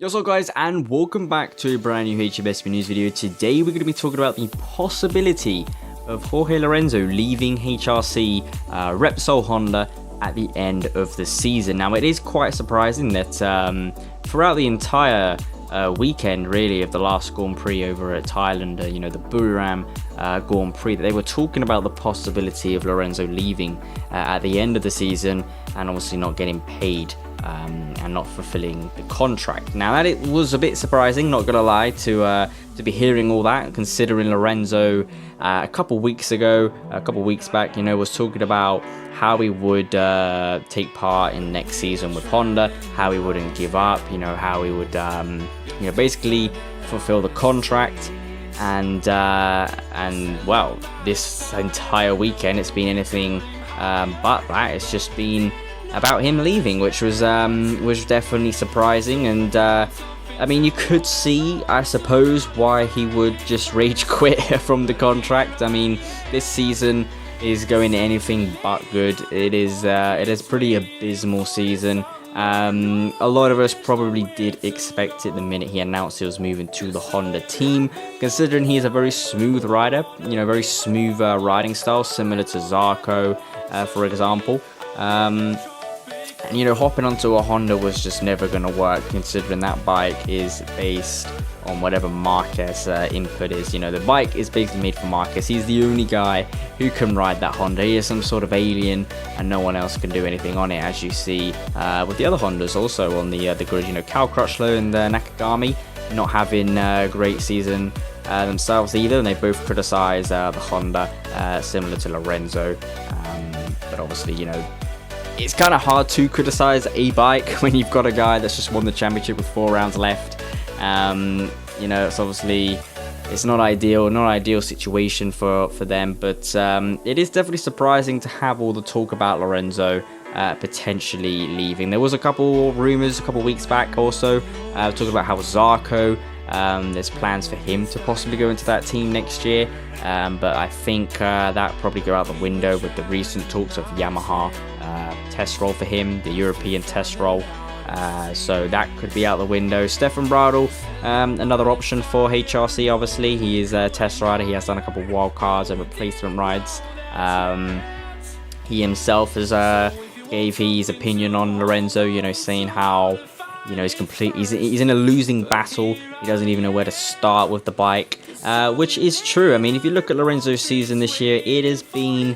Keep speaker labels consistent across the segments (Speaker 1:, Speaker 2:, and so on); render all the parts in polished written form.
Speaker 1: What's up guys, and welcome back to a brand new Hijomeatman news video. Today we're going to be talking about the possibility of Jorge Lorenzo leaving HRC Repsol Honda at the end of the season. Now it is quite surprising that throughout the entire weekend really of the last Grand Prix over at Thailand, the Buriram Grand Prix, that they were talking about the possibility of Lorenzo leaving at the end of the season and obviously not getting paid and not fulfilling the contract. Now that it was a bit surprising, not gonna lie, to be hearing all that, considering Lorenzo a couple weeks back, was talking about how he would take part in next season with Honda, how he wouldn't give up, how he would basically fulfill the contract. And well, this entire weekend it's been anything but that. It's just been about him leaving, which was definitely surprising. And I mean, you could see, I suppose, why he would just rage quit from the contract. I mean, this season is going anything but good. It is pretty abysmal season. A lot of us probably did expect it the minute he announced he was moving to the Honda team, considering he is a very smooth rider, very smooth riding style, similar to Zarco, for example. And hopping onto a Honda was just never going to work, considering that bike is based on whatever Marquez input is. The bike is basically made for Marquez. He's the only guy who can ride that Honda. He is some sort of alien, and no one else can do anything on it, as you see with the other Hondas also on the grid. Cal Crutchlow and Nakagami not having a great season themselves either, and they both criticize the Honda, similar to Lorenzo. But obviously, it's kind of hard to criticize a bike when you've got a guy that's just won the championship with 4 rounds left. It's obviously, it's not ideal situation for them, but it is definitely surprising to have all the talk about Lorenzo potentially leaving. There was a couple rumors a couple weeks back also talking about how Zarco, there's plans for him to possibly go into that team next year, but I think that probably go out the window with the recent talks of Yamaha test roll for him, the European test roll. So that could be out the window. Stefan Bradl, another option for HRC. Obviously, he is a test rider. He has done a couple of wild cards and replacement rides. He himself has gave his opinion on Lorenzo, saying how he's in a losing battle. He doesn't even know where to start with the bike, which is true. I mean, if you look at Lorenzo's season this year, it has been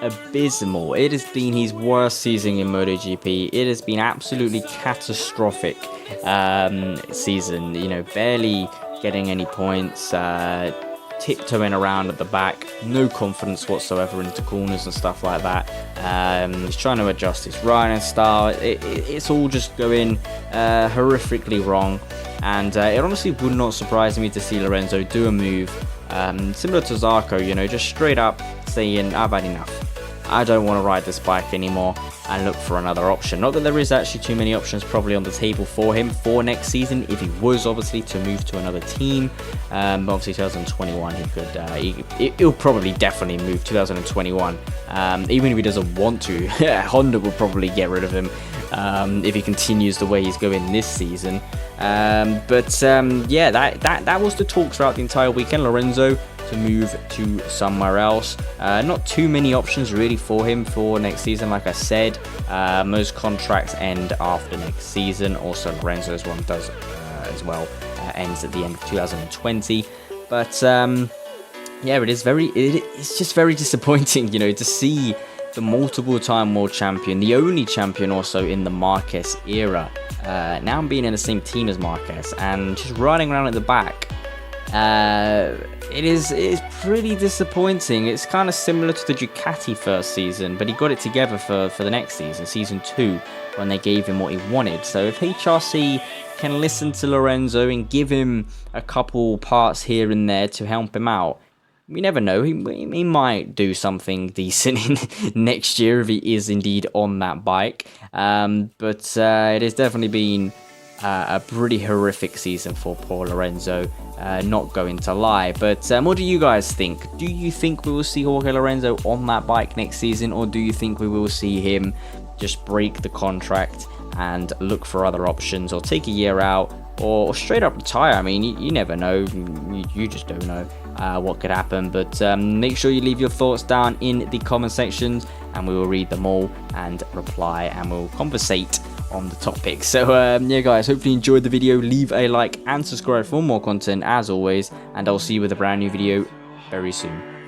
Speaker 1: abysmal. It has been his worst season in MotoGP. It has been absolutely catastrophic season. Barely getting any points, tiptoeing around at the back, no confidence whatsoever into corners and stuff like that. He's trying to adjust his riding style. It's all just going horrifically wrong, and it honestly would not surprise me to see Lorenzo do a move similar to Zarco, just straight up saying, I've had enough. I don't want to ride this bike anymore, and look for another option. Not that there is actually too many options probably on the table for him for next season, if he was obviously to move to another team. But obviously 2021 he could, he'll probably definitely move 2021. Even if he doesn't want to, Honda will probably get rid of him if he continues the way he's going this season. Yeah, that was the talk throughout the entire weekend. Lorenzo to move to somewhere else. Not too many options really for him for next season. Like I said, most contracts end after next season. Also, Lorenzo's one does as well, ends at the end of 2020. But yeah, it's just very disappointing, to see the multiple-time world champion, the only champion also in the Marquez era, now being in the same team as Marquez and just riding around at the back. It is pretty disappointing. It's kind of similar to the Ducati first season, but he got it together for the next season 2, when they gave him what he wanted. So if HRC can listen to Lorenzo and give him a couple parts here and there to help him out, we never know, he might do something decent next year if he is indeed on that bike. But it has definitely been a pretty horrific season for poor Lorenzo, not going to lie. But what do you guys think? Do you think we will see Jorge Lorenzo on that bike next season, or do you think we will see him just break the contract and look for other options, or take a year out, or straight up retire. I mean, you never know. You just don't know what could happen. But make sure you leave your thoughts down in the comment sections, and we will read them all and reply, and we'll conversate on the topic. So yeah guys, hopefully you enjoyed the video. Leave a like and subscribe for more content as always, and I'll see you with a brand new video very soon.